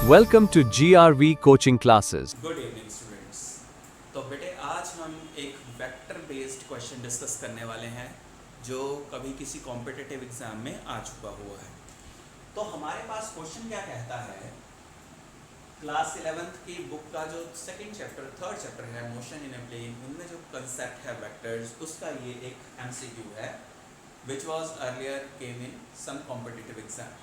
Welcome to GRV coaching classes. Good evening students. तो बेटे आज हम एक वेक्टर बेस्ड क्वेश्चन डिस्कस करने वाले हैं जो कभी किसी कॉम्पिटिटिव एग्जाम में आ चुका हुआ है। तो हमारे पास क्वेश्चन क्या कहता है, क्लास 11th की बुक का जो थर्ड चैप्टर है मोशन इन ए प्लेन, उनमें जो कंसेप्ट है वेक्टर्स, उसका ये एक MCQ है which was earlier came in some competitive exam.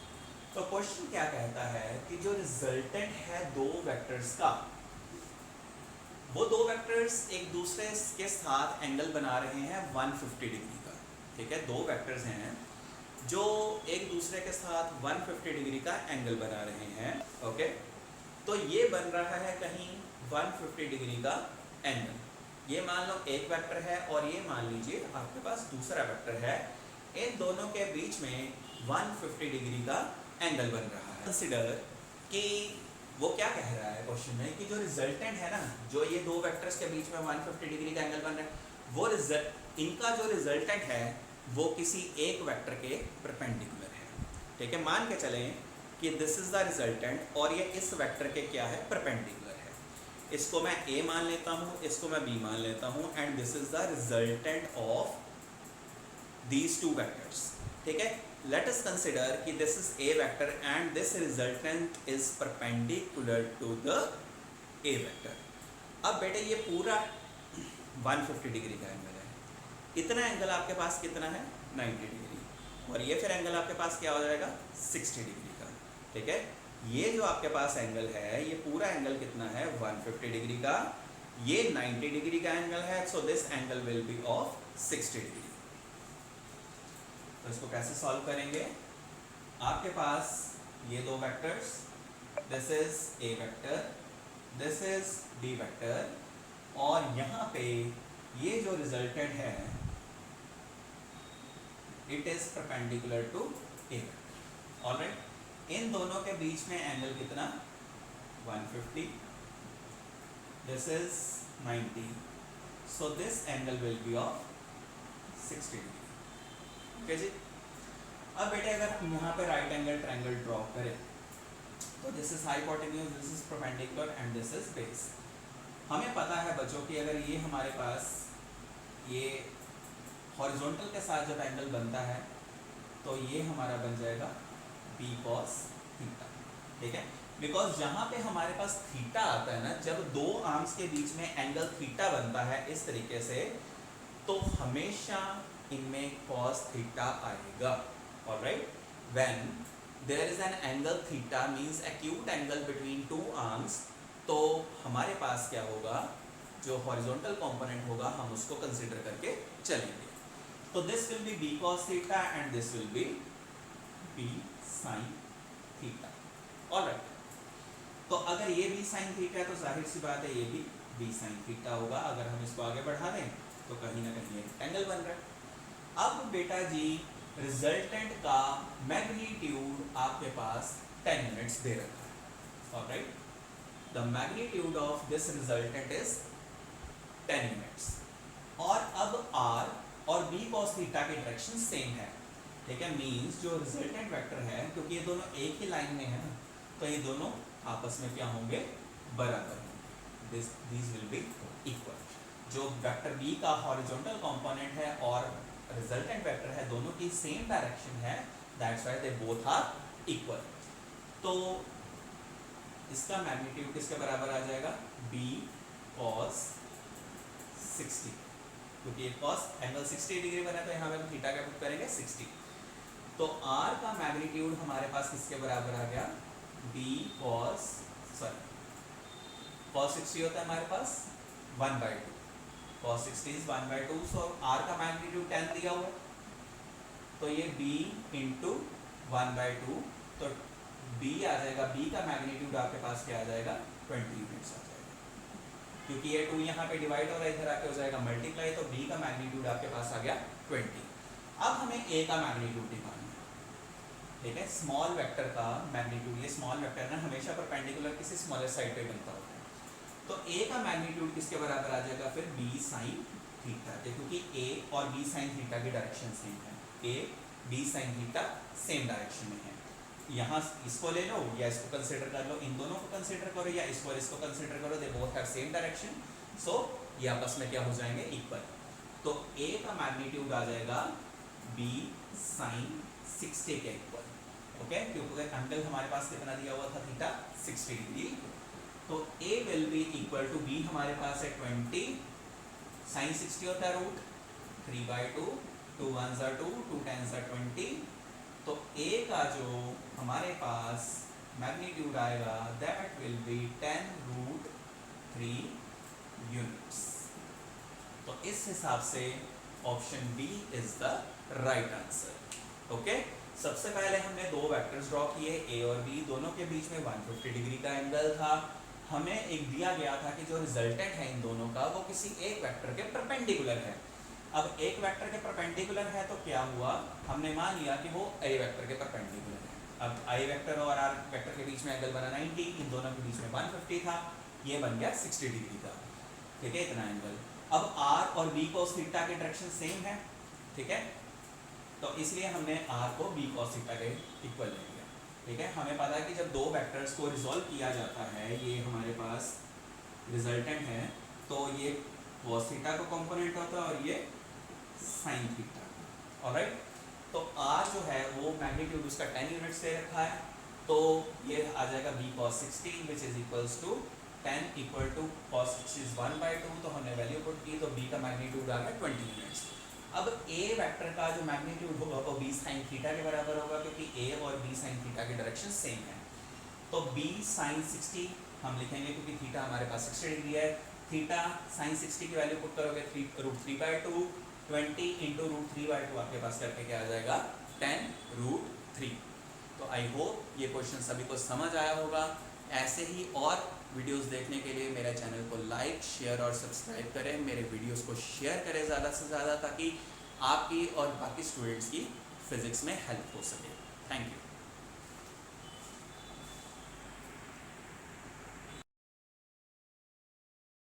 तो क्वेश्चन क्या कहता है कि जो रिजल्टेंट है दो वेक्टर्स का, वो दो वेक्टर्स एक दूसरे के साथ एंगल बना रहे हैं 150 डिग्री का। ठीक है, दो वेक्टर्स हैं जो एक दूसरे के साथ 150 डिग्री का एंगल बना रहे हैं। ओके, तो ये बन रहा है कहीं 150 डिग्री का एंगल। ये मान लो एक वेक्टर है और ये मान लीजिए आपके पास दूसरा वेक्टर है। इन दोनों के बीच में 150 डिग्री का एंगल बन रहा है। कंसिडर कि वो क्या कह रहा है क्वेश्चन में कि जो रिजल्टेंट है ना, जो ये दो वेक्टर्स के बीच में 150 डिग्री का एंगल बन रहा है, वो इनका जो रिजल्टेंट है वो किसी एक वेक्टर के परपेंडिकुलर है। ठीक है, मान के चलें कि दिस इज द रिजल्टेंट और ये इस वेक्टर के क्या है, परपेंडिकुलर है। इसको मैं A मान लेता हूँ, इसको मैं B मान लेता हूँ, and this is the resultant of these two vectors. ठीक है, let us consider कि this is a vector and this resultant is perpendicular to the a vector। अब बेटे ये पूरा 150 डिग्री का एंगल है, इतना एंगल आपके पास कितना है 90 डिग्री, और ये फिर एंगल आपके पास क्या हो जाएगा 60 डिग्री का। ठीक है, ये जो आपके पास एंगल है, ये पूरा एंगल कितना है 150 डिग्री का, ये 90 डिग्री का एंगल है, so this angle will be of 60 degree. तो इसको कैसे सॉल्व करेंगे, आपके पास ये दो vectors, this is A vector, this is B vector, और यहाँ पे ये जो रिजल्टेंट है it is perpendicular to A vector. Alright, इन दोनों के बीच में एंगल कितना 150, this is 90, so this angle will be of 60 degree. Okay जी। अब बेटे अगर हम यहाँ पे राइट एंगल ट्रायंगल ड्रॉ करें तो this is hypotenuse, this is perpendicular and this is base. हमें पता है बच्चों कि अगर ये हमारे पास ये हॉरिजॉन्टल के साथ जब एंगल बनता है तो ये हमारा बन जाएगा b cos थीटा। ठीक है, बिकॉज जहाँ पे हमारे पास थीटा आता है ना, जब दो आर्म्स के बीच में एंगल थीटा बनता है इस तरीके से, तो हमेशा इनमें cos थीटा आएगा। Alright, when there is an angle theta means acute angle between two arms, तो हमारे पास क्या होगा, जो हॉरिजॉन्टल कंपोनेंट होगा हम उसको कंसीडर करके चलेंगे। तो this will B b cos theta and this will B b sin theta. Alright, तो अगर ये b sin थीटा है तो जाहिर सी बात है ये भी b sin थीटा होगा। अगर हम इसको आगे बढ़ा दें तो कहीं ना कहीं एक एंगल बन रहा है। अब बेटा जी रिजल्टेंट का मैग्नीट्यूड आपके पास 10 यूनिट्स दे रखा है। Alright, the magnitude of this resultant is 10 units, और अब r और b cos थीटा की डायरेक्शन सेम है। ठीक है, मींस जो रिजल्टेंट वेक्टर है, क्योंकि ये दोनों एक ही लाइन में है ना, तो ये दोनों आपस में क्या होंगे, बराबर होंगे, दिस विल बी इक्वल। जो वेक्टर b का हॉरिजॉन्टल कंपोनेंट है और रिजल्टेंट वेक्टर है, दोनों की सेम डायरेक्शन है, that's why they both are equal. तो इसका मैग्नीट्यूड किसके बराबर आ जाएगा, b cos 60, क्योंकि ये cos एंगल 60 डिग्री बना, तो यहाँ पे हम थीटा का पुट करेंगे 60। तो r का मैग्नीट्यूड हमारे पास किसके बराबर आ गया, b cos 60 होता है हमारे पास 1/2, cos 60 is 1/2, सो r का मैग्नीट्यूड 10 दिया हुआ, तो ये b इंटू 1/2, तो b आ जाएगा, b का मैग्नीट्यूड आपके पास क्या आ जाएगा 20 यूनिट्स आ जाएगा, क्योंकि ये 2 यहाँ पे डिवाइड हो रहा है, इधर आके हो जाएगा मल्टीप्लाई, तो b का मैग्नीट्यूड आपके पास आ गया 20। अब हमें a का मैग्नीट्यूड निकालना है। ठीक है, स्मॉल वेक्टर का मैग्नीट्यूड, ये स्मॉल वेक्टर ना हमेशा परपेंडिकुलर किसी स्मॉलर साइड पे बनता होता है, तो a का मैग्नीट्यूड किसके बराबर आ जाएगा फिर b sin थीटा, क्योंकि a और b sin थीटा की डायरेक्शन सेम है, a b sin theta same direction में है। यहाँ इसको ले लो या इसको कंसिडर कर लो, इन दोनों को कंसिडर करो या इसको और इसको कंसिडर करो, they both have same direction, so ये आपस में क्या हो जाएंगे, इक्वल। तो ए का मैग्नीट्यूड आ जाएगा बी साइन 60 के इक्वल, ओके, क्योंकि एंगल हमारे पास कितना दिया हुआ था, थीटा 60 डिग्री। तो A will be equal to B हमारे पास है 20 साइन 60 होता है root 3/2, 2 1s are 2, 2 10s are 20। तो ए का जो हमारे पास मैग्नीट्यूड आएगा दैट विल बी 10√3 यूनिट्स। तो इस हिसाब से option B is the right answer, okay. सबसे पहले हमने दो वेक्टर्स ड्रॉ किए, ए और बी, दोनों के बीच में 150 डिग्री का एंगल था। हमें एक दिया गया था कि जो रिजल्टेंट है इन दोनों का वो किसी एक वेक्टर के परपेंडिकुलर है। अब एक वेक्टर के परपेंडिकुलर है तो क्या हुआ, हमने मान लिया कि वो ए वेक्टर के परपेंडिकुलर है। अब आई वेक्टर और आर वेक्टर के बीच में एंगल बना 90, इन दोनों के बीच में 150 था, ये बन गया 60 डिग्री का, ठीक है, इतना एंगल। अब आर और बी cos थीटा के डायरेक्शन सेम है, ठीक है, तो इसलिए हमने आर को बी cos थीटा के इक्वल ले लिया, ठीक है। हमें पता है कि जब दो वेक्टर्स को रिजॉल्व किया जाता है, ये हमारे पास रिजल्टेंट है, तो ये cos थीटा का कंपोनेंट होता है और ये साइन थीटा, ऑलराइट। तो आर जो है वो मैग्नीट्यूड उसका 10 यूनिट्स दे रखा है, तो ये आ जाएगा b cos 60 which is equals to 10 equal to cos 60 is 1/2, तो हमने वैल्यू पुट की, तो b का मैग्नीट्यूड आ गया 20 यूनिट्स। अब a वेक्टर का जो मैग्नीट्यूड होगा वो b sin थीटा के बराबर होगा, क्योंकि a और b sin थीटा के डायरेक्शन सेम है। तो b sin 60 हम लिखेंगे क्योंकि थीटा हमारे पास 60 डिग्री है, थीटा sin 60 की वैल्यू पुट करोगे 3√3/2, 20 इंटू √3/2 आपके पास करके क्या आ जाएगा 10√3। तो आई होप ये क्वेश्चन सभी को समझ आया होगा। ऐसे ही और वीडियोस देखने के लिए मेरे चैनल को लाइक, शेयर और सब्सक्राइब करें, मेरे वीडियोस को शेयर करें ज़्यादा से ज़्यादा, ताकि आपकी और बाकी स्टूडेंट्स की फिज़िक्स में हेल्प हो सके। Thank you.